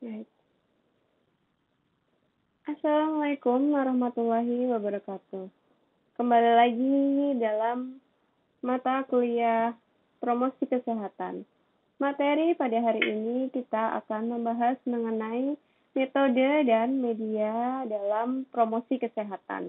Baik. Assalamualaikum warahmatullahi wabarakatuh. Kembali lagi dalam mata kuliah promosi kesehatan. Materi pada hari ini kita akan membahas mengenai metode dan media dalam promosi kesehatan.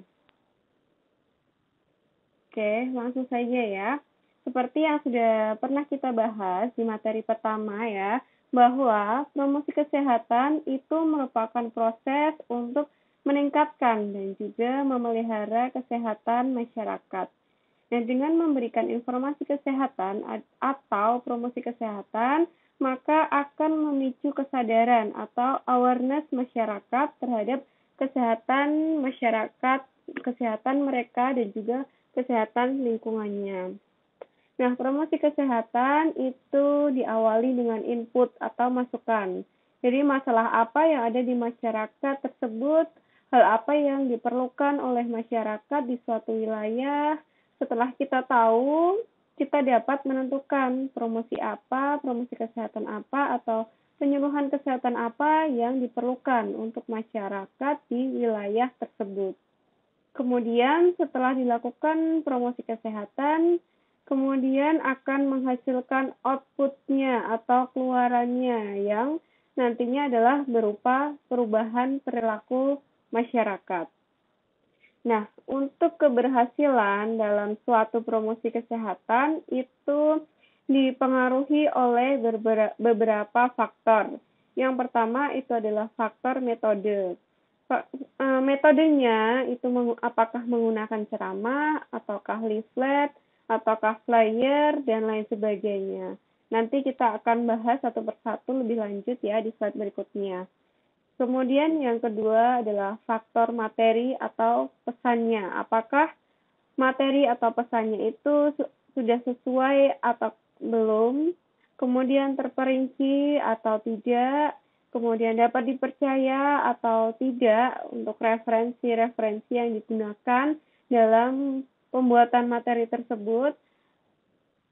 Oke, langsung saja ya. Seperti yang sudah pernah kita bahas di materi pertama ya, bahwa promosi kesehatan itu merupakan proses untuk meningkatkan dan juga memelihara kesehatan masyarakat. Nah, dengan memberikan informasi kesehatan atau promosi kesehatan, maka akan memicu kesadaran atau awareness masyarakat terhadap kesehatan masyarakat, kesehatan mereka dan juga kesehatan lingkungannya. Nah, promosi kesehatan itu diawali dengan input atau masukan. Jadi masalah apa yang ada di masyarakat tersebut, hal apa yang diperlukan oleh masyarakat di suatu wilayah. Setelah kita tahu, kita dapat menentukan promosi apa, promosi kesehatan apa, atau penyuluhan kesehatan apa yang diperlukan untuk masyarakat di wilayah tersebut. Kemudian setelah dilakukan promosi kesehatan, kemudian akan menghasilkan output-nya atau keluarannya yang nantinya adalah berupa perubahan perilaku masyarakat. Nah, untuk keberhasilan dalam suatu promosi kesehatan itu dipengaruhi oleh beberapa faktor. Yang pertama itu adalah faktor metode. Metodenya itu apakah menggunakan ceramah, ataukah leaflet, ataukah flyer, dan lain sebagainya. Nanti kita akan bahas satu persatu lebih lanjut ya di slide berikutnya. Kemudian yang kedua adalah faktor materi atau pesannya. Apakah materi atau pesannya itu sudah sesuai atau belum, kemudian terperinci atau tidak, kemudian dapat dipercaya atau tidak untuk referensi-referensi yang digunakan dalam pembuatan materi tersebut.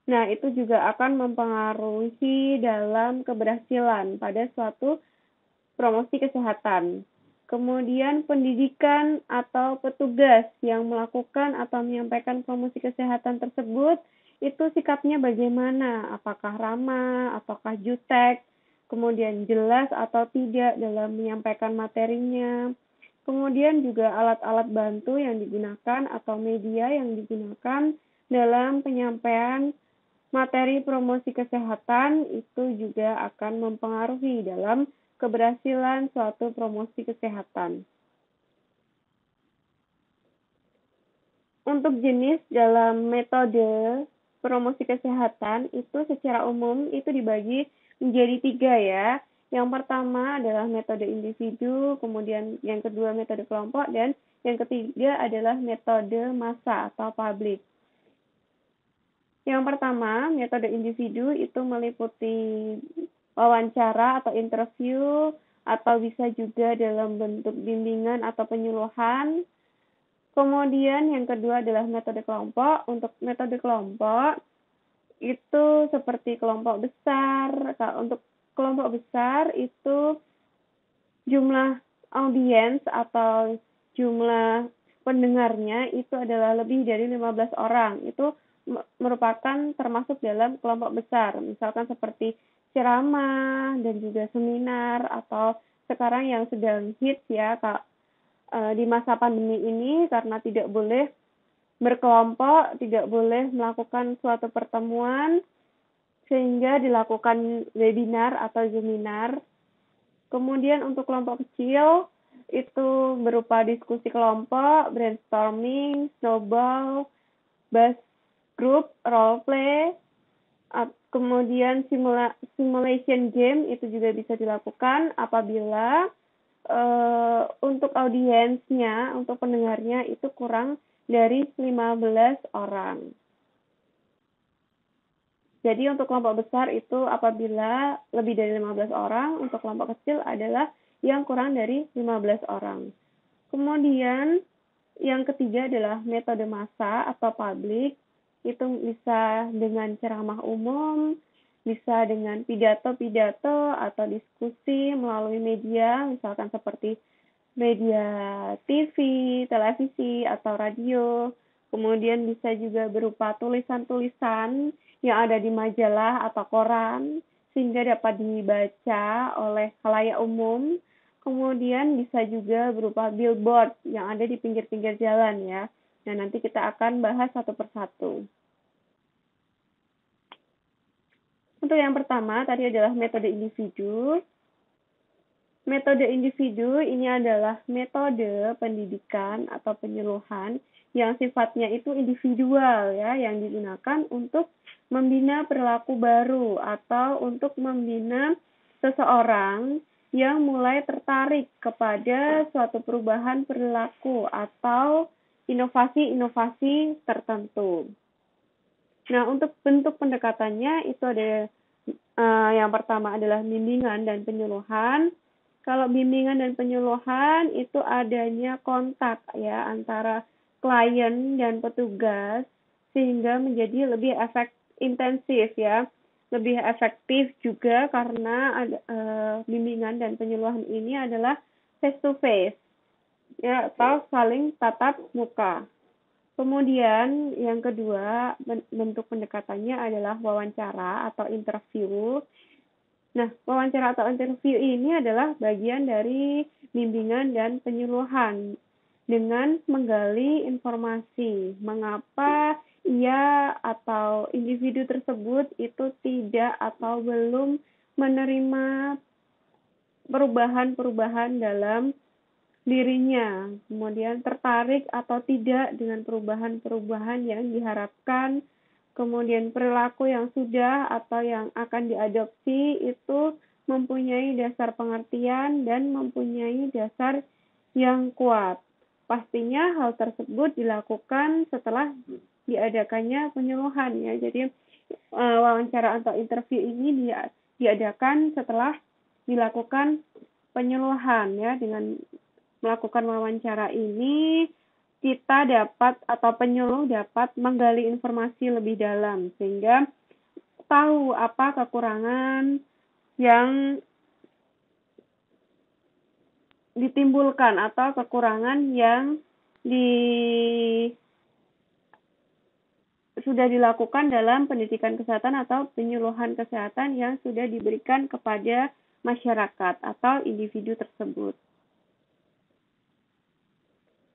Nah, itu juga akan mempengaruhi dalam keberhasilan pada suatu promosi kesehatan. Kemudian pendidikan atau petugas yang melakukan atau menyampaikan promosi kesehatan tersebut itu sikapnya bagaimana? Apakah ramah, ataukah jutek, kemudian jelas atau tidak dalam menyampaikan materinya. Kemudian juga alat-alat bantu yang digunakan atau media yang digunakan dalam penyampaian materi promosi kesehatan itu juga akan mempengaruhi dalam keberhasilan suatu promosi kesehatan. Untuk jenis dalam metode promosi kesehatan itu secara umum itu dibagi menjadi 3 ya. Yang pertama adalah metode individu, kemudian yang kedua metode kelompok, dan yang ketiga adalah metode massa atau publik. Yang pertama, metode individu itu meliputi wawancara atau interview, atau bisa juga dalam bentuk bimbingan atau penyuluhan. Kemudian yang kedua adalah metode kelompok. Untuk metode kelompok itu seperti kelompok besar. Untuk kelompok besar itu jumlah audiens atau jumlah pendengarnya itu adalah lebih dari 15 orang. Itu merupakan termasuk dalam kelompok besar. Misalkan seperti ceramah dan juga seminar, atau sekarang yang sedang hits ya di masa pandemi ini karena tidak boleh berkelompok, tidak boleh melakukan suatu pertemuan sehingga dilakukan webinar atau seminar. Kemudian untuk kelompok kecil itu berupa diskusi kelompok, brainstorming, snowball, buzz group, role play, kemudian simulation game itu juga bisa dilakukan apabila untuk audiensnya, untuk pendengarnya itu kurang dari 15 orang. Jadi untuk kelompok besar itu apabila lebih dari 15 orang, untuk kelompok kecil adalah yang kurang dari 15 orang. Kemudian yang ketiga adalah metode massa atau publik. Itu bisa dengan ceramah umum, Bisa dengan pidato-pidato atau diskusi melalui media, misalkan seperti media TV, televisi, atau radio. Kemudian bisa juga berupa tulisan-tulisan yang ada di majalah atau koran, sehingga dapat dibaca oleh khalayak umum. Kemudian bisa juga berupa billboard yang ada di pinggir-pinggir jalan ya. Nah, nanti kita akan bahas satu persatu. Untuk yang pertama, tadi adalah metode individu. Metode individu ini adalah metode pendidikan atau penyuluhan yang sifatnya itu individual ya, yang digunakan untuk membina perilaku baru atau untuk membina seseorang yang mulai tertarik kepada suatu perubahan perilaku atau inovasi-inovasi tertentu. Nah, untuk bentuk pendekatannya itu ada yang pertama adalah bimbingan dan penyuluhan. Kalau bimbingan dan penyuluhan itu adanya kontak ya antara klien dan petugas sehingga menjadi lebih intensif ya, lebih efektif juga karena bimbingan dan penyuluhan ini adalah face to face ya atau saling tatap muka. Kemudian yang kedua bentuk pendekatannya adalah wawancara atau interview. Nah, wawancara atau interview ini adalah bagian dari bimbingan dan penyuluhan dengan menggali informasi mengapa ia atau individu tersebut itu tidak atau belum menerima perubahan-perubahan dalam dirinya, kemudian tertarik atau tidak dengan perubahan-perubahan yang diharapkan, kemudian perilaku yang sudah atau yang akan diadopsi itu mempunyai dasar pengertian dan mempunyai dasar yang kuat. Pastinya hal tersebut dilakukan setelah diadakannya penyuluhan ya. Jadi wawancara atau interview ini diadakan setelah dilakukan penyuluhan ya. Dengan melakukan wawancara ini kita dapat atau penyuluh dapat menggali informasi lebih dalam sehingga tahu apa kekurangan yang ditimbulkan atau kekurangan yang sudah dilakukan dalam pendidikan kesehatan atau penyuluhan kesehatan yang sudah diberikan kepada masyarakat atau individu tersebut.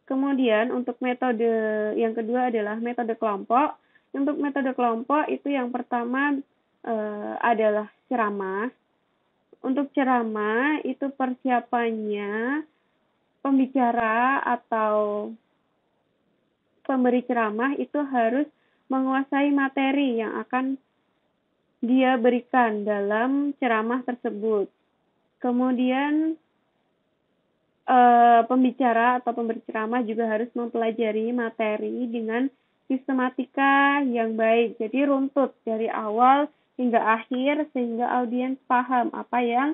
Kemudian untuk metode yang kedua adalah metode kelompok. Untuk metode kelompok itu yang pertama adalah ceramah. Untuk ceramah itu persiapannya pembicara atau pemberi ceramah itu harus menguasai materi yang akan dia berikan dalam ceramah tersebut. Kemudian pembicara atau pemberi ceramah juga harus mempelajari materi dengan sistematika yang baik. Jadi runtut dari awal hingga akhir sehingga audiens paham apa yang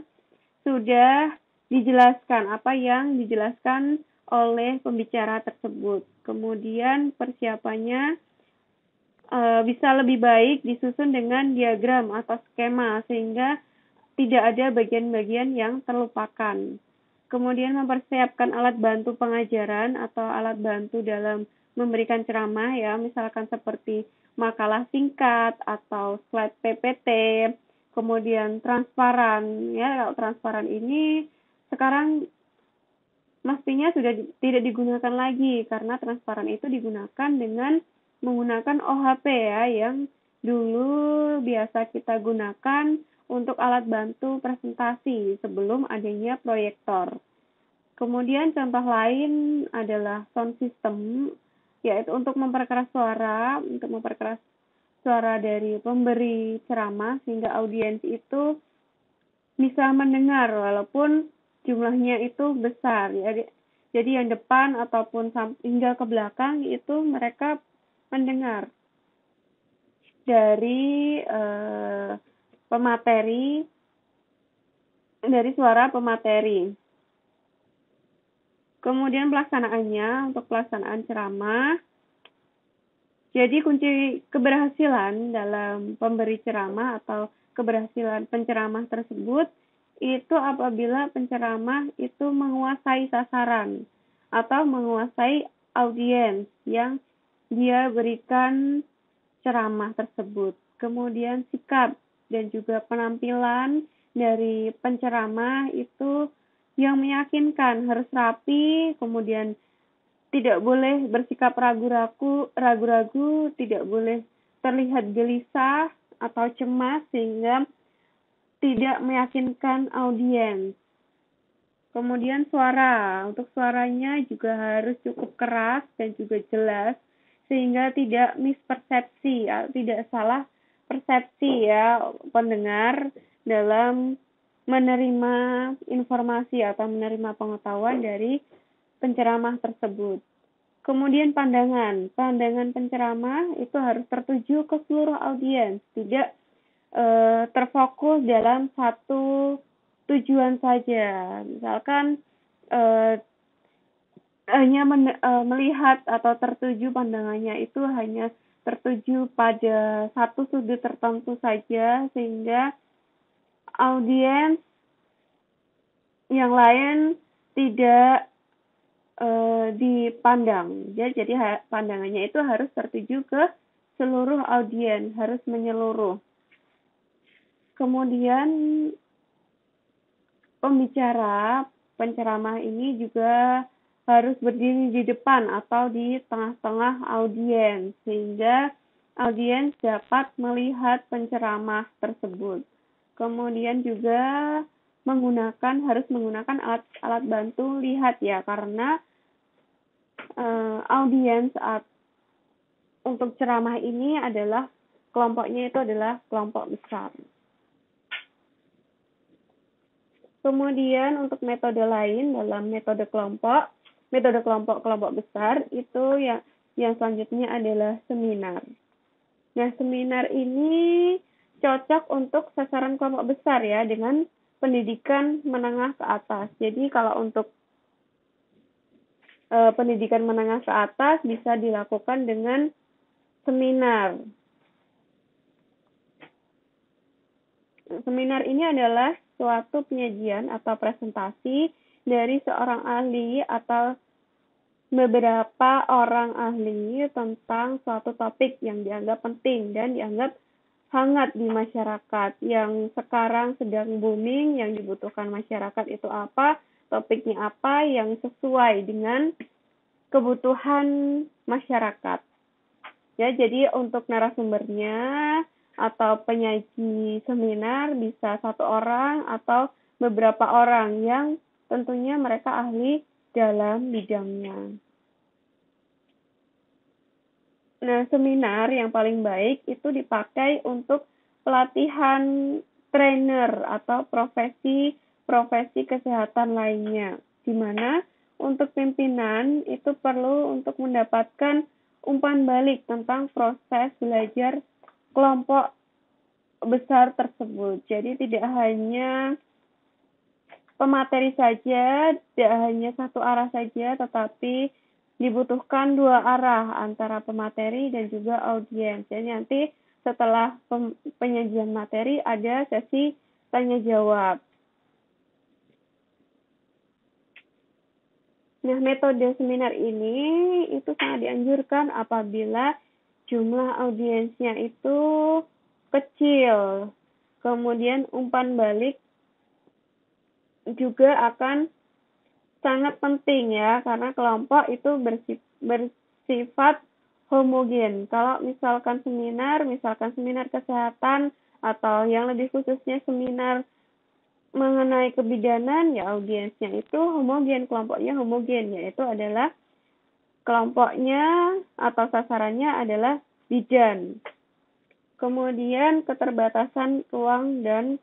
sudah dijelaskan, apa yang dijelaskan oleh pembicara tersebut. Kemudian persiapannya bisa lebih baik disusun dengan diagram atau skema sehingga tidak ada bagian-bagian yang terlupakan. Kemudian mempersiapkan alat bantu pengajaran atau alat bantu dalam memberikan ceramah ya, misalkan seperti makalah singkat atau slide PPT, kemudian transparan ya. Kalau transparan ini sekarang mestinya sudah tidak digunakan lagi karena transparan itu digunakan dengan menggunakan OHP ya, yang dulu biasa kita gunakan untuk alat bantu presentasi sebelum adanya proyektor. Kemudian contoh lain adalah sound system, yaitu untuk memperkeras suara dari pemberi ceramah sehingga audiens itu bisa mendengar walaupun jumlahnya itu besar. Jadi yang depan ataupun hingga ke belakang itu mereka mendengar dari dari suara pemateri. Kemudian pelaksanaannya, untuk pelaksanaan ceramah Jadi kunci keberhasilan dalam pemberi ceramah atau keberhasilan penceramah tersebut itu apabila penceramah itu menguasai sasaran atau menguasai audiens yang dia berikan ceramah tersebut. Kemudian sikap dan juga penampilan dari penceramah itu yang meyakinkan, harus rapi, kemudian tidak boleh bersikap ragu-ragu, tidak boleh terlihat gelisah atau cemas sehingga tidak meyakinkan audiens. Kemudian suara, untuk suaranya juga harus cukup keras dan juga jelas sehingga tidak mispersepsi, tidak salah persepsi ya pendengar dalam menerima informasi atau menerima pengetahuan dari penceramah tersebut. Kemudian pandangan penceramah itu harus tertuju ke seluruh audiens, tidak terfokus dalam satu tujuan saja. Misalkan hanya melihat atau tertuju pandangannya itu hanya tertuju pada satu sudut tertentu saja sehingga audiens yang lain tidak dipandang. Jadi pandangannya itu harus tertuju ke seluruh audiens, harus menyeluruh. Kemudian penceramah ini juga harus berdiri di depan atau di tengah-tengah audiens sehingga audiens dapat melihat penceramah tersebut. Kemudian juga harus menggunakan alat bantu lihat ya, karena audiens untuk ceramah ini adalah kelompoknya itu adalah kelompok besar. Kemudian untuk metode lain dalam metode kelompok besar itu yang selanjutnya adalah seminar. Nah, seminar ini cocok untuk sasaran kelompok besar ya dengan pendidikan menengah ke atas. Jadi kalau untuk pendidikan menengah ke atas bisa dilakukan dengan seminar. Seminar ini adalah suatu penyajian atau presentasi dari seorang ahli atau beberapa orang ahli tentang suatu topik yang dianggap penting dan dianggap hangat di masyarakat, yang sekarang sedang booming, yang dibutuhkan masyarakat itu apa, topiknya apa yang sesuai dengan kebutuhan masyarakat. Ya, jadi untuk narasumbernya atau penyaji seminar bisa satu orang atau beberapa orang yang tentunya mereka ahli dalam bidangnya. Nah, seminar yang paling baik itu dipakai untuk pelatihan trainer atau profesi kesehatan lainnya, di mana untuk pimpinan itu perlu untuk mendapatkan umpan balik tentang proses belajar kelompok besar tersebut. Jadi tidak hanya pemateri saja, tidak hanya satu arah saja, tetapi dibutuhkan dua arah antara pemateri dan juga audiens. Jadi nanti setelah penyajian materi ada sesi tanya jawab. Nah, metode seminar ini itu sangat dianjurkan apabila jumlah audiensnya itu kecil. Kemudian umpan balik juga akan sangat penting ya, karena kelompok itu bersifat homogen. Kalau misalkan seminar kesehatan atau yang lebih khususnya seminar mengenai kebidanan, ya audiensnya itu homogen, kelompoknya homogen, yaitu adalah kelompoknya atau sasarannya adalah bidan. Kemudian keterbatasan ruang dan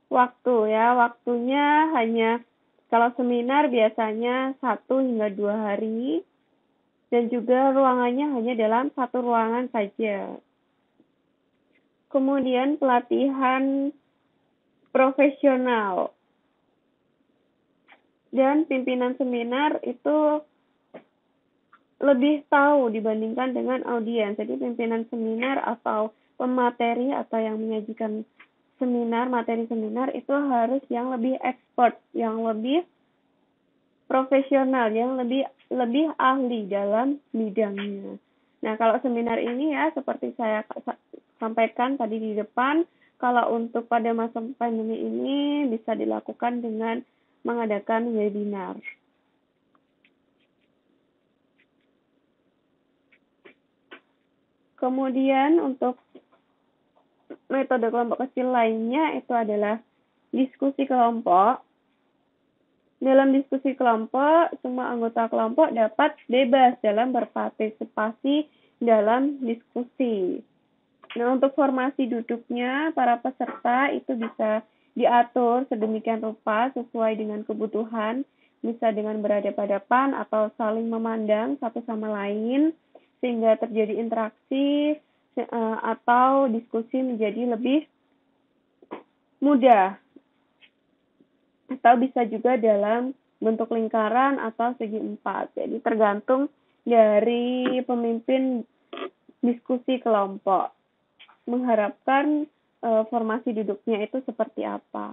waktu ya, waktunya hanya kalau seminar biasanya 1 hingga 2 hari dan juga ruangannya hanya dalam satu ruangan saja. Kemudian pelatihan profesional dan pimpinan seminar itu lebih tahu dibandingkan dengan audiens. Jadi pimpinan seminar atau pemateri atau yang menyajikan seminar, materi seminar itu harus yang lebih expert, yang lebih profesional, yang lebih ahli dalam bidangnya. Nah, kalau seminar ini ya seperti saya sampaikan tadi di depan, kalau untuk pada masa pandemi ini bisa dilakukan dengan mengadakan webinar. Kemudian untuk metode kelompok kecil lainnya itu adalah diskusi kelompok. Dalam diskusi kelompok, semua anggota kelompok dapat bebas dalam berpartisipasi dalam diskusi. Nah, untuk formasi duduknya, para peserta itu bisa diatur sedemikian rupa sesuai dengan kebutuhan, bisa dengan berhadapan-hadapan atau saling memandang satu sama lain, sehingga terjadi interaksi atau diskusi menjadi lebih mudah. Atau bisa juga dalam bentuk lingkaran atau segi empat. Jadi tergantung dari pemimpin diskusi kelompok. Mengharapkan formasi duduknya itu seperti apa.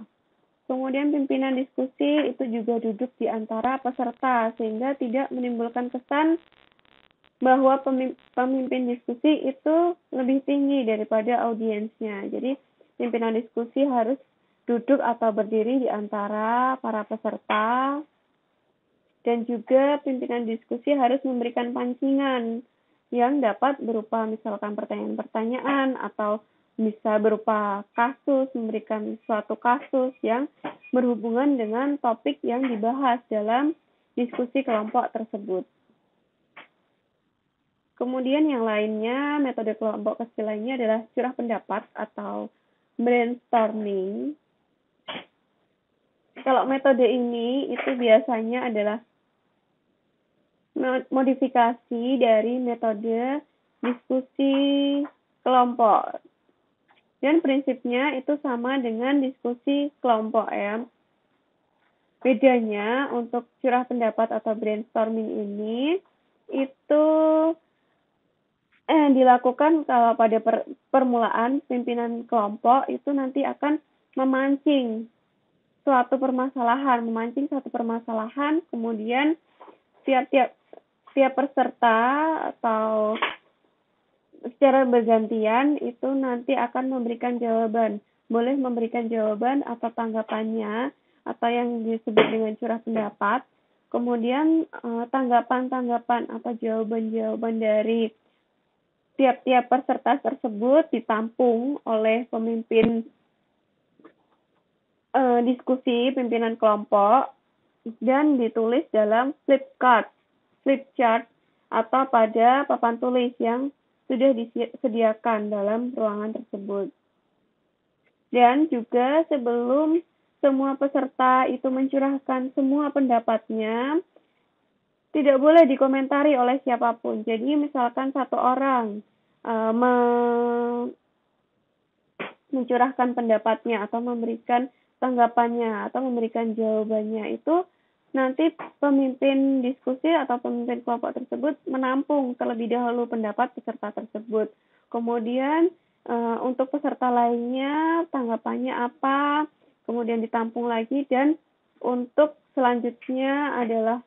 Kemudian pimpinan diskusi itu juga duduk di antara peserta sehingga tidak menimbulkan kesan bahwa pemimpin diskusi itu lebih tinggi daripada audiensnya. Jadi pimpinan diskusi harus duduk atau berdiri di antara para peserta, dan juga pimpinan diskusi harus memberikan pancingan yang dapat berupa misalkan pertanyaan-pertanyaan atau bisa berupa kasus, memberikan suatu kasus yang berhubungan dengan topik yang dibahas dalam diskusi kelompok tersebut. Kemudian yang lainnya, metode kelompok kecil lainnya adalah curah pendapat atau brainstorming. Kalau metode ini itu biasanya adalah modifikasi dari metode diskusi kelompok. Dan prinsipnya itu sama dengan diskusi kelompok ya. Bedanya untuk curah pendapat atau brainstorming ini itu dilakukan kalau pada permulaan pimpinan kelompok itu nanti akan memancing satu permasalahan, kemudian tiap peserta atau secara bergantian itu nanti akan memberikan jawaban. Boleh memberikan jawaban atau tanggapannya atau yang disebut dengan curah pendapat. Kemudian tanggapan-tanggapan atau jawaban-jawaban dari tiap-tiap peserta tersebut ditampung oleh pemimpin diskusi, pimpinan kelompok, dan ditulis dalam flip chart, atau pada papan tulis yang sudah disediakan dalam ruangan tersebut. Dan juga sebelum semua peserta itu mencurahkan semua pendapatnya, tidak boleh dikomentari oleh siapapun. Jadi misalkan satu orang mencurahkan pendapatnya atau memberikan tanggapannya atau memberikan jawabannya, itu nanti pemimpin diskusi atau pemimpin kelompok tersebut menampung terlebih dahulu pendapat peserta tersebut. Kemudian untuk peserta lainnya tanggapannya apa, kemudian ditampung lagi, dan untuk selanjutnya adalah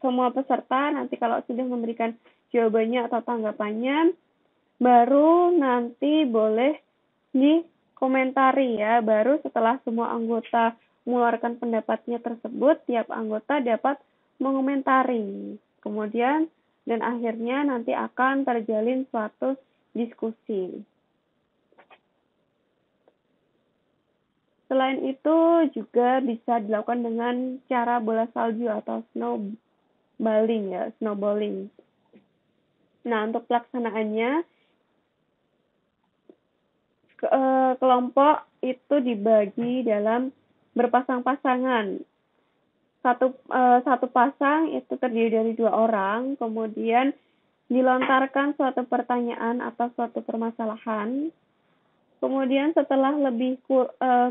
semua peserta nanti kalau sudah memberikan jawabannya atau tanggapannya, baru nanti boleh dikomentari ya. Baru setelah semua anggota mengeluarkan pendapatnya tersebut, tiap anggota dapat mengomentari. Kemudian dan akhirnya nanti akan terjalin suatu diskusi. Selain itu juga bisa dilakukan dengan cara bola salju atau snowballing. Nah, untuk pelaksanaannya kelompok itu dibagi dalam berpasang-pasangan. Satu pasang itu terdiri dari 2 orang, kemudian dilontarkan suatu pertanyaan atau suatu permasalahan. Kemudian setelah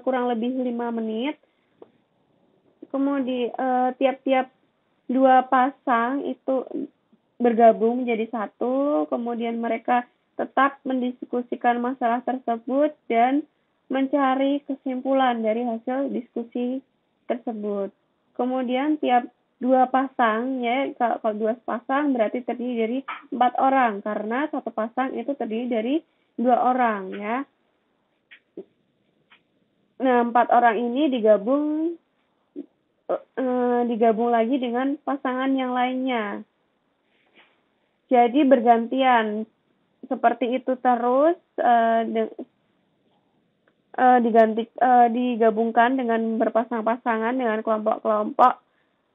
kurang lebih 5 menit, kemudian tiap-tiap 2 pasang itu bergabung menjadi satu, kemudian mereka tetap mendiskusikan masalah tersebut dan mencari kesimpulan dari hasil diskusi tersebut. Kemudian tiap dua pasang, ya kalau dua pasang berarti terdiri dari 4 orang, karena satu pasang itu terdiri dari 2 orang, ya. Nah, 4 orang ini digabung lagi dengan pasangan yang lainnya. Jadi bergantian seperti itu terus, digabungkan dengan berpasang-pasangan dengan kelompok-kelompok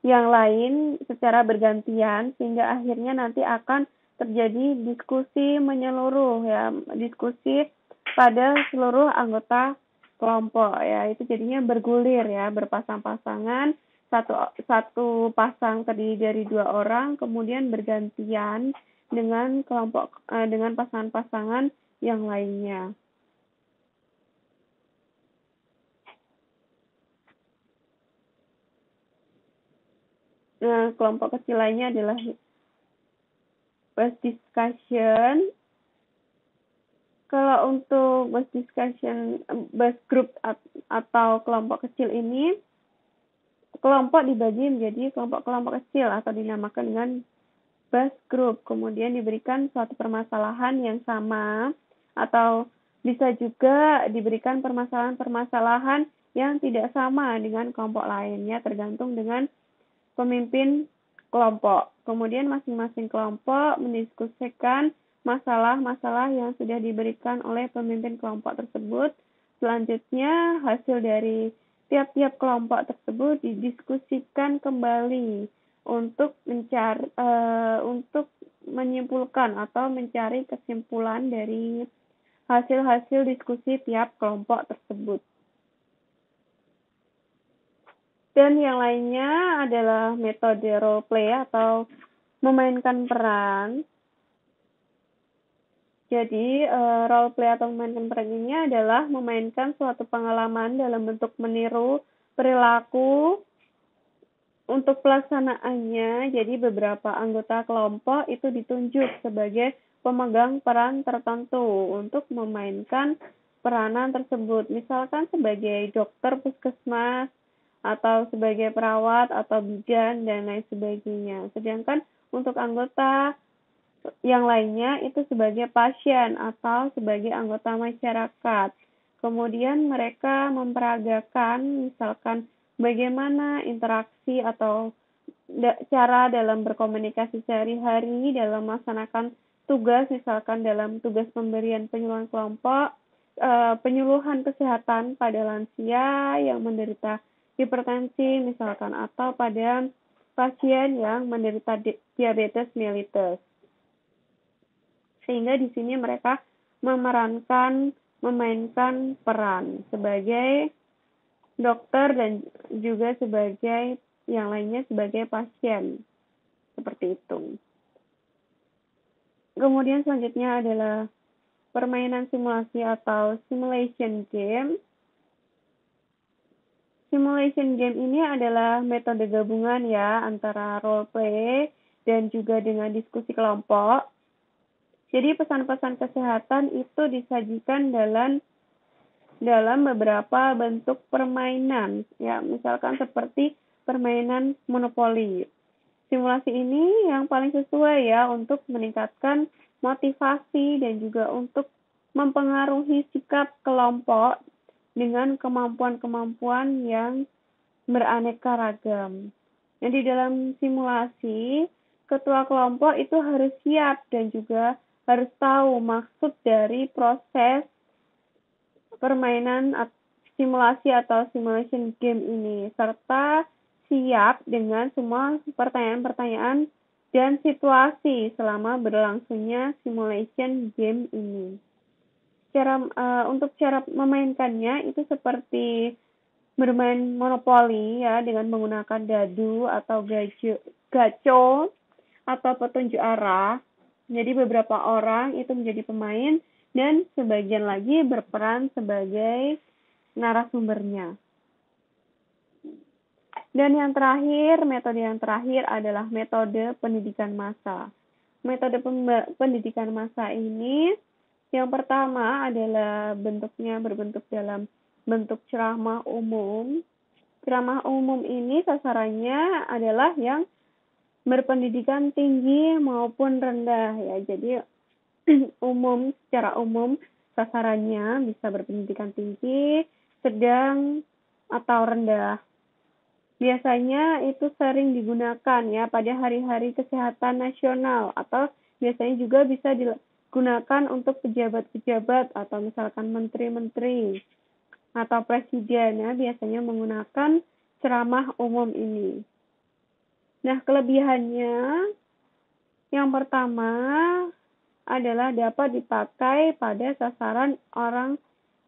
yang lain secara bergantian, sehingga akhirnya nanti akan terjadi diskusi menyeluruh, ya, diskusi pada seluruh anggota kelompok, ya. Itu jadinya bergulir, ya, berpasang-pasangan, satu pasang terdiri dari 2 orang, kemudian bergantian dengan dengan pasangan-pasangan yang lainnya. Nah, kelompok kecil lainnya adalah bus discussion. Kalau untuk bus group atau kelompok kecil ini, kelompok dibagi menjadi kelompok-kelompok kecil atau dinamakan dengan bus group. Kemudian diberikan suatu permasalahan yang sama, atau bisa juga diberikan permasalahan-permasalahan yang tidak sama dengan kelompok lainnya, tergantung dengan pemimpin kelompok. Kemudian masing-masing kelompok mendiskusikan masalah-masalah yang sudah diberikan oleh pemimpin kelompok tersebut. Selanjutnya, hasil dari tiap-tiap kelompok tersebut didiskusikan kembali untuk menyimpulkan atau mencari kesimpulan dari hasil-hasil diskusi tiap kelompok tersebut. Dan yang lainnya adalah metode role play atau memainkan peran. Jadi, role play atau memainkan peran ini adalah memainkan suatu pengalaman dalam bentuk meniru perilaku. Untuk pelaksanaannya, jadi beberapa anggota kelompok itu ditunjuk sebagai pemegang peran tertentu untuk memainkan peranan tersebut. Misalkan sebagai dokter puskesmas, atau sebagai perawat atau bidan dan lain sebagainya. Sedangkan untuk anggota yang lainnya itu sebagai pasien atau sebagai anggota masyarakat. Kemudian mereka memperagakan misalkan bagaimana interaksi atau cara dalam berkomunikasi sehari-hari dalam melaksanakan tugas, misalkan dalam tugas pemberian penyuluhan kelompok, penyuluhan kesehatan pada lansia yang menderita hipertensi misalkan, atau pada pasien yang menderita diabetes mellitus. Sehingga di sini mereka memainkan peran sebagai dokter dan juga sebagai yang lainnya sebagai pasien. Seperti itu. Kemudian selanjutnya adalah permainan simulasi atau simulation game. Simulation game ini adalah metode gabungan, ya, antara role play dan juga dengan diskusi kelompok. Jadi pesan-pesan kesehatan itu disajikan dalam beberapa bentuk permainan, ya, misalkan seperti permainan monopoli. Simulasi ini yang paling sesuai, ya, untuk meningkatkan motivasi dan juga untuk mempengaruhi sikap kelompok dengan kemampuan-kemampuan yang beraneka ragam. Dan di dalam simulasi, ketua kelompok itu harus siap dan juga harus tahu maksud dari proses permainan simulasi atau simulation game ini, serta siap dengan semua pertanyaan-pertanyaan dan situasi selama berlangsungnya simulation game ini. Untuk cara memainkannya itu seperti bermain monopoli, ya, dengan menggunakan dadu atau gaco atau petunjuk arah. Jadi beberapa orang itu menjadi pemain dan sebagian lagi berperan sebagai narasumbernya. Dan metode yang terakhir adalah metode pendidikan massa. metode pendidikan massa ini, yang pertama adalah bentuknya berbentuk dalam bentuk ceramah umum. Ceramah umum ini sasarannya adalah yang berpendidikan tinggi maupun rendah ya. Jadi secara umum sasarannya bisa berpendidikan tinggi, sedang, atau rendah. Biasanya itu sering digunakan ya pada hari-hari kesehatan nasional atau biasanya juga bisa digunakan untuk pejabat-pejabat atau misalkan menteri-menteri atau presiden ya biasanya menggunakan ceramah umum ini. Nah, kelebihannya yang pertama adalah dapat dipakai pada sasaran orang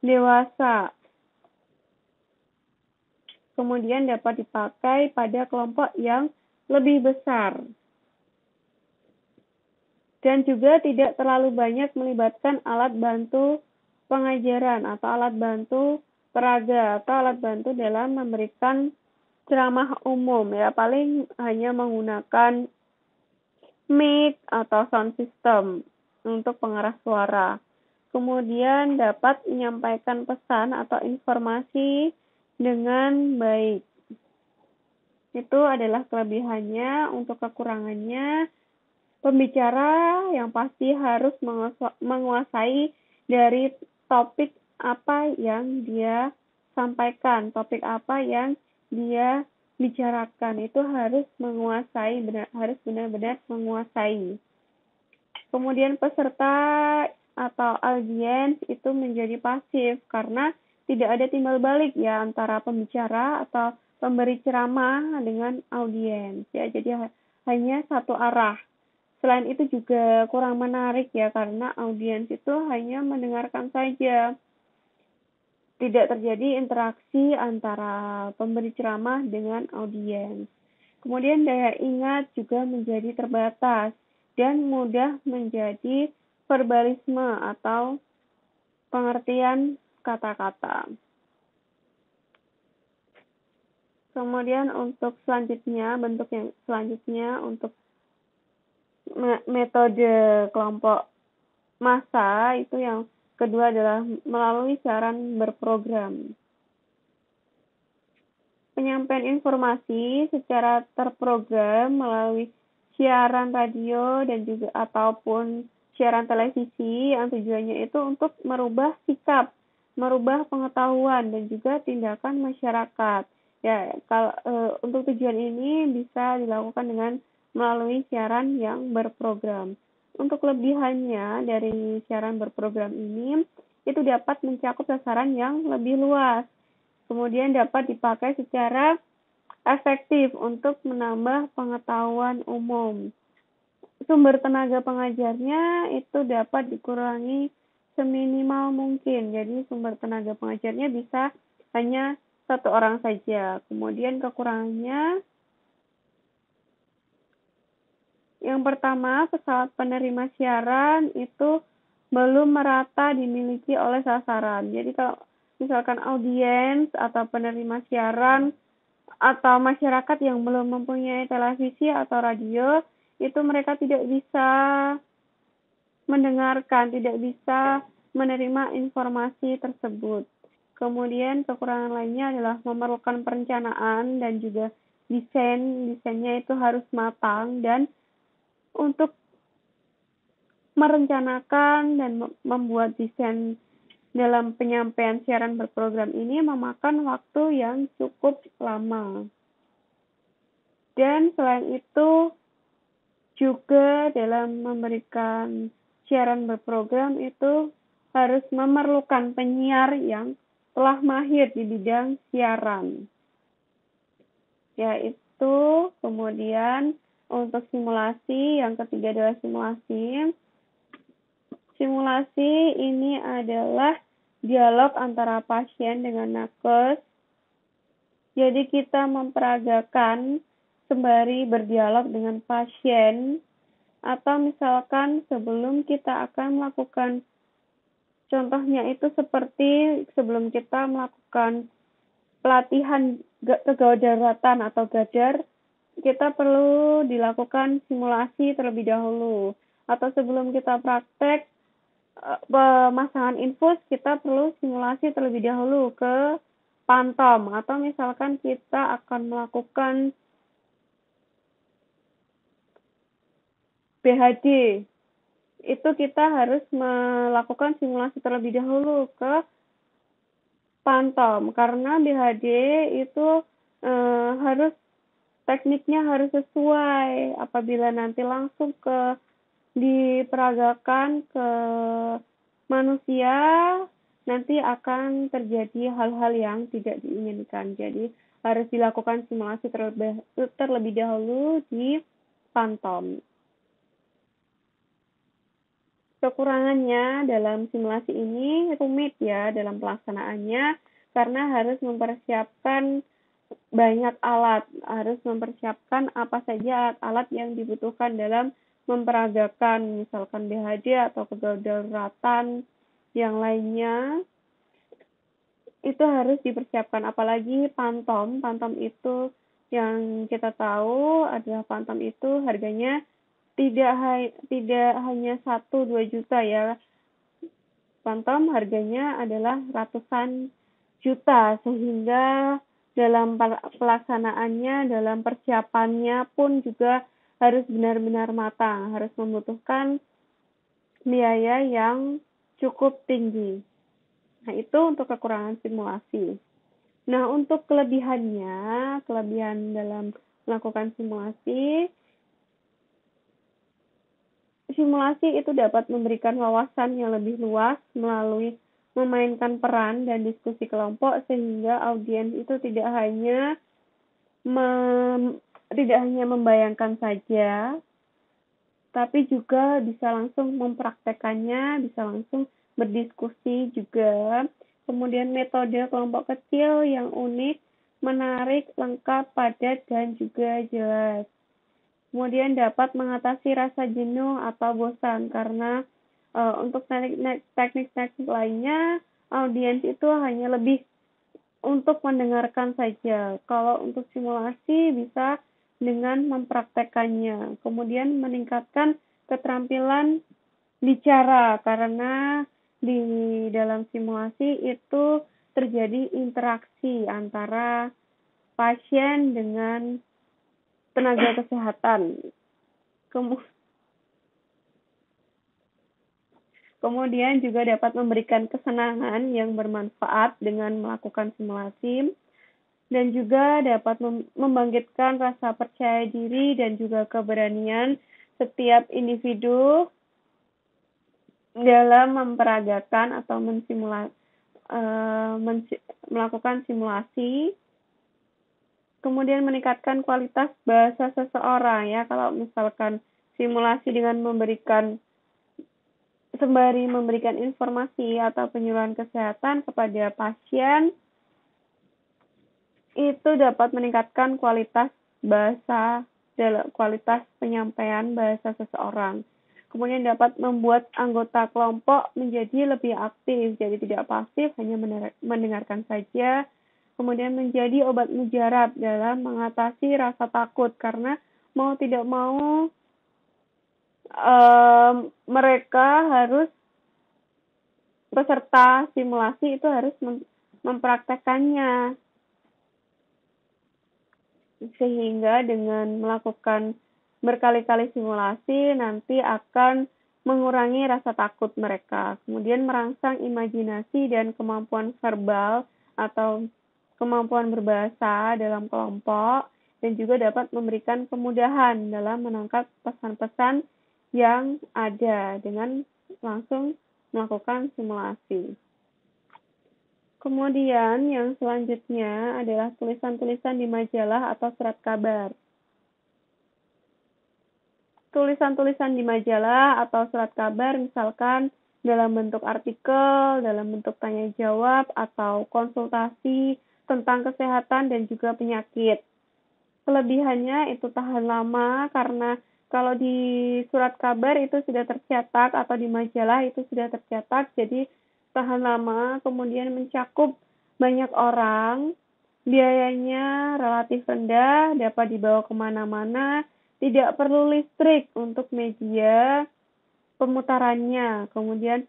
dewasa. Kemudian dapat dipakai pada kelompok yang lebih besar. Dan juga tidak terlalu banyak melibatkan alat bantu pengajaran atau alat bantu peraga atau alat bantu dalam memberikan ceramah umum ya, paling hanya menggunakan mic atau sound system untuk pengeras suara. Kemudian dapat menyampaikan pesan atau informasi dengan baik. Itu adalah kelebihannya. Untuk kekurangannya, pembicara yang pasti harus menguasai dari topik apa yang dia sampaikan, topik apa yang dia bicarakan. Itu harus benar-benar menguasai. Kemudian peserta atau audiens itu menjadi pasif karena tidak ada timbal balik ya antara pembicara atau pemberi ceramah dengan audiens ya, jadi hanya satu arah. Selain itu juga kurang menarik ya karena audiens itu hanya mendengarkan saja. Tidak terjadi interaksi antara pemberi ceramah dengan audiens. Kemudian daya ingat juga menjadi terbatas dan mudah menjadi verbalisme atau pengertian kata-kata. Kemudian untuk selanjutnya, bentuk yang selanjutnya untuk metode kelompok massa itu yang kedua adalah melalui siaran berprogram. Penyampaian informasi secara terprogram melalui siaran radio dan juga ataupun siaran televisi yang tujuannya itu untuk merubah sikap, merubah pengetahuan dan juga tindakan masyarakat. Ya, kalau untuk tujuan ini bisa dilakukan dengan melalui siaran yang berprogram. Untuk kelebihannya dari siaran berprogram ini, itu dapat mencakup sasaran yang lebih luas. Kemudian dapat dipakai secara efektif untuk menambah pengetahuan umum. Sumber tenaga pengajarnya itu dapat dikurangi seminimal mungkin. Jadi sumber tenaga pengajarnya bisa hanya satu orang saja. Kemudian kekurangannya, yang pertama, pesawat penerima siaran itu belum merata dimiliki oleh sasaran. Jadi kalau misalkan audiens atau penerima siaran atau masyarakat yang belum mempunyai televisi atau radio, itu mereka tidak bisa mendengarkan, tidak bisa menerima informasi tersebut. Kemudian kekurangan lainnya adalah memerlukan perencanaan dan juga desainnya itu harus matang, dan untuk merencanakan dan membuat desain dalam penyampaian siaran berprogram ini memakan waktu yang cukup lama. Dan selain itu juga dalam memberikan siaran berprogram itu harus memerlukan penyiar yang telah mahir di bidang siaran. Yaitu kemudian untuk simulasi, yang ketiga adalah simulasi. Simulasi ini adalah dialog antara pasien dengan nakes. Jadi kita memperagakan sembari berdialog dengan pasien, atau misalkan sebelum kita akan melakukan, contohnya itu seperti sebelum kita melakukan pelatihan kegawat daruratan atau gadar, kita perlu dilakukan simulasi terlebih dahulu. atau sebelum kita praktek pemasangan infus, kita perlu simulasi terlebih dahulu ke Pantom, atau misalkan kita akan melakukan BHD, itu kita harus melakukan simulasi terlebih dahulu ke Pantom, karena BHD itu harus tekniknya harus sesuai. Apabila nanti langsung diperagakan ke manusia, nanti akan terjadi hal-hal yang tidak diinginkan. Jadi harus dilakukan simulasi terlebih dahulu di Pantom. Kekurangannya dalam simulasi ini rumit ya dalam pelaksanaannya, karena harus mempersiapkan banyak alat, harus mempersiapkan apa saja alat yang dibutuhkan dalam memperagakan, misalkan BHD atau kedaruratan yang lainnya, itu harus dipersiapkan. Apalagi Pantom itu yang kita tahu adalah Pantom itu harganya tidak hanya 1-2 juta ya. Pantom harganya adalah ratusan juta, sehingga dalam pelaksanaannya, dalam persiapannya pun juga harus benar-benar matang, harus membutuhkan biaya yang cukup tinggi. Nah, itu untuk kekurangan simulasi. Nah, untuk kelebihan dalam melakukan simulasi itu dapat memberikan wawasan yang lebih luas melalui memainkan peran dan diskusi kelompok, sehingga audiens itu tidak hanya membayangkan saja, tapi juga bisa langsung mempraktekannya, bisa langsung berdiskusi juga. Kemudian metode kelompok kecil yang unik, menarik, lengkap, padat, dan juga jelas. Kemudian dapat mengatasi rasa jenuh atau bosan, karena untuk teknik-teknik lainnya, audiens itu hanya lebih untuk mendengarkan saja. Kalau untuk simulasi bisa dengan mempraktekannya. Kemudian meningkatkan keterampilan bicara, karena di dalam simulasi itu terjadi interaksi antara pasien dengan tenaga kesehatan. Kemudian juga dapat memberikan kesenangan yang bermanfaat dengan melakukan simulasi, dan juga dapat membangkitkan rasa percaya diri dan juga keberanian setiap individu dalam memperagakan atau melakukan simulasi. Kemudian meningkatkan kualitas bahasa seseorang ya, kalau misalkan simulasi dengan sembari memberikan informasi atau penyuluhan kesehatan kepada pasien, itu dapat meningkatkan kualitas bahasa, kualitas penyampaian bahasa seseorang. Kemudian dapat membuat anggota kelompok menjadi lebih aktif, jadi tidak pasif, hanya mendengarkan saja. Kemudian menjadi obat mujarab dalam mengatasi rasa takut, karena mau tidak mau mereka harus, peserta simulasi itu harus mempraktekannya, sehingga dengan melakukan berkali-kali simulasi nanti akan mengurangi rasa takut mereka. Kemudian merangsang imajinasi dan kemampuan verbal atau kemampuan berbahasa dalam kelompok, dan juga dapat memberikan kemudahan dalam menangkap pesan-pesan yang ada dengan langsung melakukan simulasi. Kemudian yang selanjutnya adalah tulisan-tulisan di majalah atau surat kabar. Tulisan-tulisan di majalah atau surat kabar misalkan dalam bentuk artikel, dalam bentuk tanya jawab, atau konsultasi tentang kesehatan dan juga penyakit. Kelebihannya itu tahan lama, karena kalau di surat kabar itu sudah tercetak atau di majalah itu sudah tercetak, jadi tahan lama, kemudian mencakup banyak orang, biayanya relatif rendah, dapat dibawa kemana-mana, tidak perlu listrik untuk media, pemutarannya, kemudian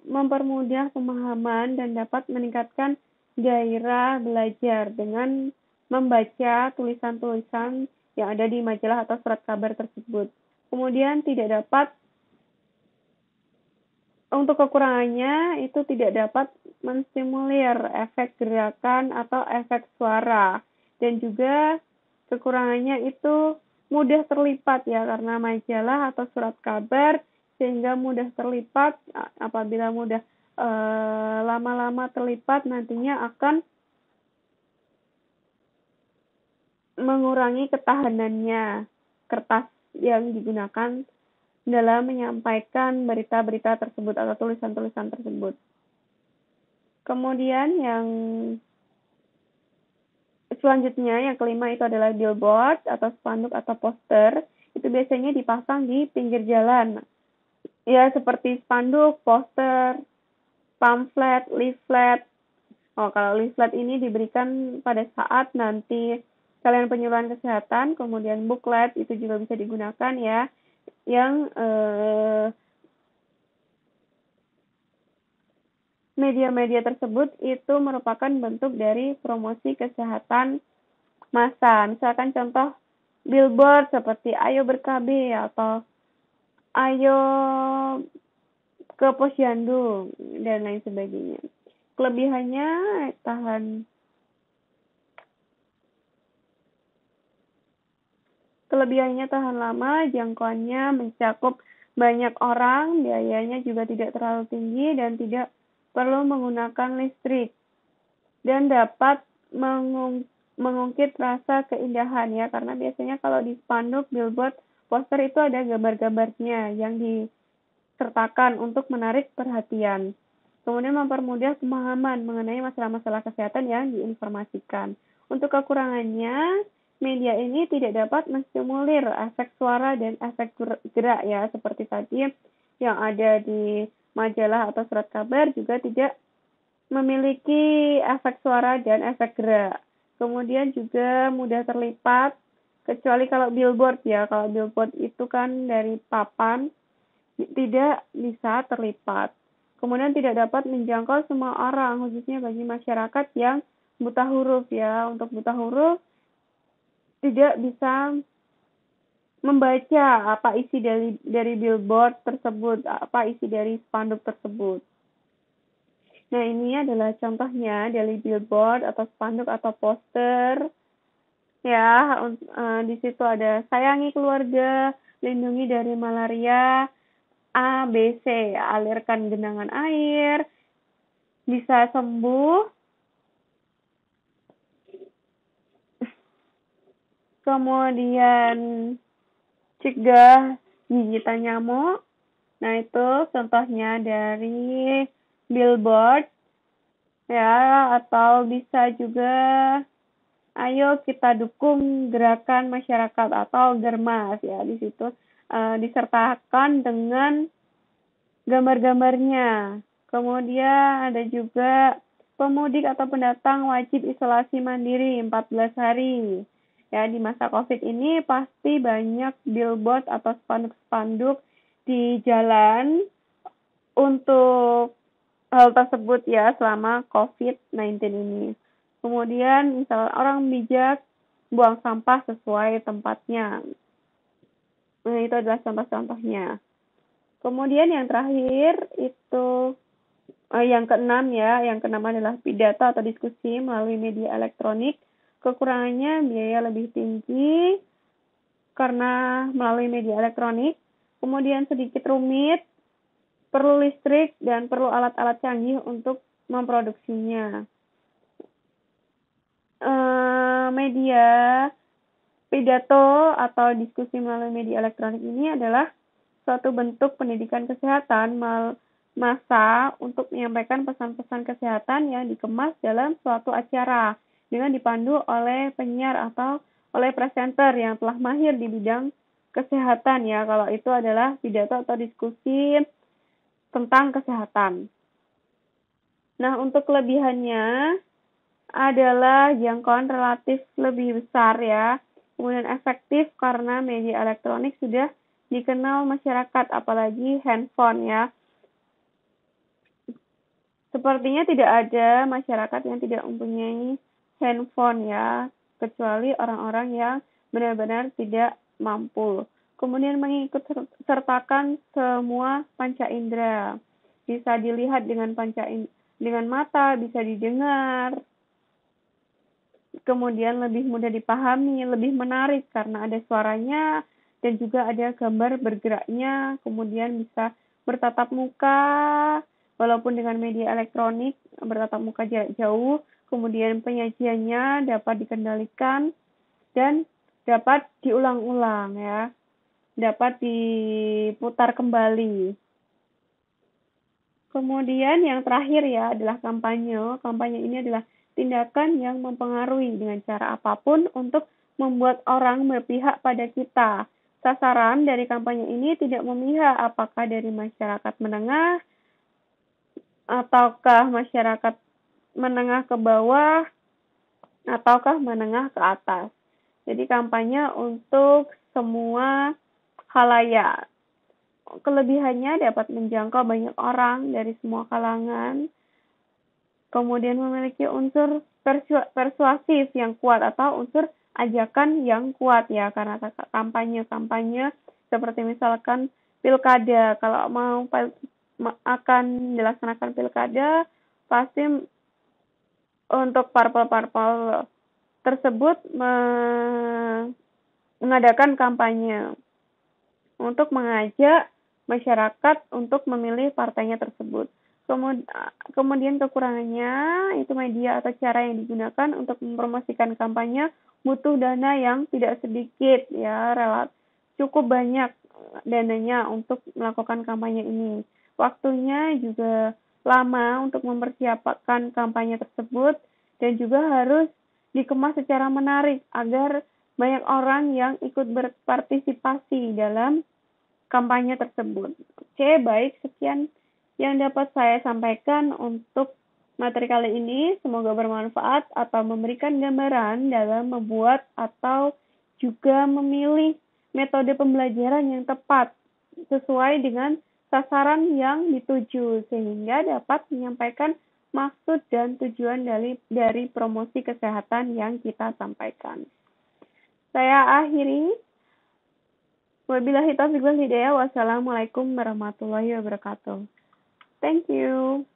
mempermudah pemahaman dan dapat meningkatkan gairah belajar dengan membaca tulisan-tulisan yang ada di majalah atau surat kabar tersebut. Kemudian untuk kekurangannya itu tidak dapat menstimulir efek gerakan atau efek suara, dan juga kekurangannya itu mudah terlipat ya, karena majalah atau surat kabar sehingga mudah terlipat. Apabila mudah lama-lama terlipat, nantinya akan mengurangi ketahanannya kertas yang digunakan dalam menyampaikan berita-berita tersebut atau tulisan-tulisan tersebut. Kemudian yang selanjutnya, yang kelima itu adalah billboard atau spanduk atau poster. Itu biasanya dipasang di pinggir jalan. Ya, seperti spanduk, poster, pamflet, leaflet. Kalau leaflet ini diberikan pada saat nanti kalian penyuluhan kesehatan, kemudian booklet itu juga bisa digunakan ya. Yang media-media tersebut itu merupakan bentuk dari promosi kesehatan massa. Misalkan contoh billboard seperti ayo ber-KB atau ayo ke posyandu dan lain sebagainya. Kelebihannya tahan lama, jangkauannya mencakup banyak orang, biayanya juga tidak terlalu tinggi dan tidak perlu menggunakan listrik, dan dapat mengungkit rasa keindahan ya, karena biasanya kalau di spanduk, billboard, poster itu ada gambar-gambarnya yang disertakan untuk menarik perhatian. Kemudian mempermudah pemahaman mengenai masalah-masalah kesehatan yang diinformasikan. Untuk kekurangannya, media ini tidak dapat menstimulir efek suara dan efek gerak ya, seperti tadi yang ada di majalah atau surat kabar juga tidak memiliki efek suara dan efek gerak. Kemudian juga mudah terlipat, kecuali kalau billboard ya. Kalau billboard itu kan dari papan, tidak bisa terlipat. Kemudian tidak dapat menjangkau semua orang, khususnya bagi masyarakat yang buta huruf ya. Untuk buta huruf tidak bisa membaca apa isi dari billboard tersebut, apa isi dari spanduk tersebut. Nah, ini adalah contohnya dari billboard atau spanduk atau poster. Ya, di situ ada sayangi keluarga, lindungi dari malaria, A, B, C, alirkan genangan air, bisa sembuh, kemudian cegah gigitan nyamuk. Nah, itu contohnya dari billboard ya, atau bisa juga ayo kita dukung gerakan masyarakat atau germas ya, di situ disertakan dengan gambar-gambarnya. Kemudian ada juga pemudik atau pendatang wajib isolasi mandiri 14 hari. Ya, di masa Covid ini pasti banyak billboard atau spanduk-spanduk di jalan untuk hal tersebut ya, selama COVID-19 ini. Kemudian misalnya orang bijak buang sampah sesuai tempatnya. Nah, itu adalah contoh-contohnya. Kemudian yang terakhir itu yang keenam ya, yang keenam adalah pidato atau diskusi melalui media elektronik. Kekurangannya biaya lebih tinggi karena melalui media elektronik. Kemudian sedikit rumit, perlu listrik dan perlu alat-alat canggih untuk memproduksinya. Media pidato atau diskusi melalui media elektronik ini adalah suatu bentuk pendidikan kesehatan massa untuk menyampaikan pesan-pesan kesehatan yang dikemas dalam suatu acara dengan dipandu oleh penyiar atau oleh presenter yang telah mahir di bidang kesehatan ya. Kalau itu adalah pidato atau diskusi tentang kesehatan. Nah, untuk kelebihannya adalah jangkauan relatif lebih besar ya. Kemudian efektif karena media elektronik sudah dikenal masyarakat, apalagi handphone ya. Sepertinya tidak ada masyarakat yang tidak mempunyai handphone ya, kecuali orang-orang yang benar-benar tidak mampu. Kemudian mengikut sertakan semua panca indera. Bisa dilihat dengan dengan mata, bisa didengar. Kemudian lebih mudah dipahami, lebih menarik karena ada suaranya dan juga ada gambar bergeraknya. Kemudian bisa bertatap muka, walaupun dengan media elektronik, bertatap muka jarak jauh. Kemudian penyajiannya dapat dikendalikan dan dapat diulang-ulang ya, dapat diputar kembali. Kemudian yang terakhir ya adalah kampanye. Kampanye ini adalah tindakan yang mempengaruhi dengan cara apapun untuk membuat orang berpihak pada kita. Sasaran dari kampanye ini tidak memihak apakah dari masyarakat menengah ataukah masyarakat menengah ke bawah ataukah menengah ke atas. Jadi kampanye untuk semua khalayak. Kelebihannya dapat menjangkau banyak orang dari semua kalangan. Kemudian memiliki unsur persuasif yang kuat atau unsur ajakan yang kuat ya, karena kampanye seperti misalkan pilkada, kalau mau akan dilaksanakan pilkada pasti untuk parpol-parpol tersebut mengadakan kampanye untuk mengajak masyarakat untuk memilih partainya tersebut. Kemudian kekurangannya itu media atau cara yang digunakan untuk mempromosikan kampanye butuh dana yang tidak sedikit ya, cukup banyak dananya untuk melakukan kampanye ini. Waktunya juga lama untuk mempersiapkan kampanye tersebut dan juga harus dikemas secara menarik agar banyak orang yang ikut berpartisipasi dalam kampanye tersebut. Oke, baik, sekian yang dapat saya sampaikan untuk materi kali ini. Semoga bermanfaat atau memberikan gambaran dalam membuat atau juga memilih metode pembelajaran yang tepat sesuai dengan sasaran yang dituju, sehingga dapat menyampaikan maksud dan tujuan dari promosi kesehatan yang kita sampaikan. Saya akhiri. Wabillahi taufiq wal hidayah. Wassalamualaikum warahmatullahi wabarakatuh. Thank you.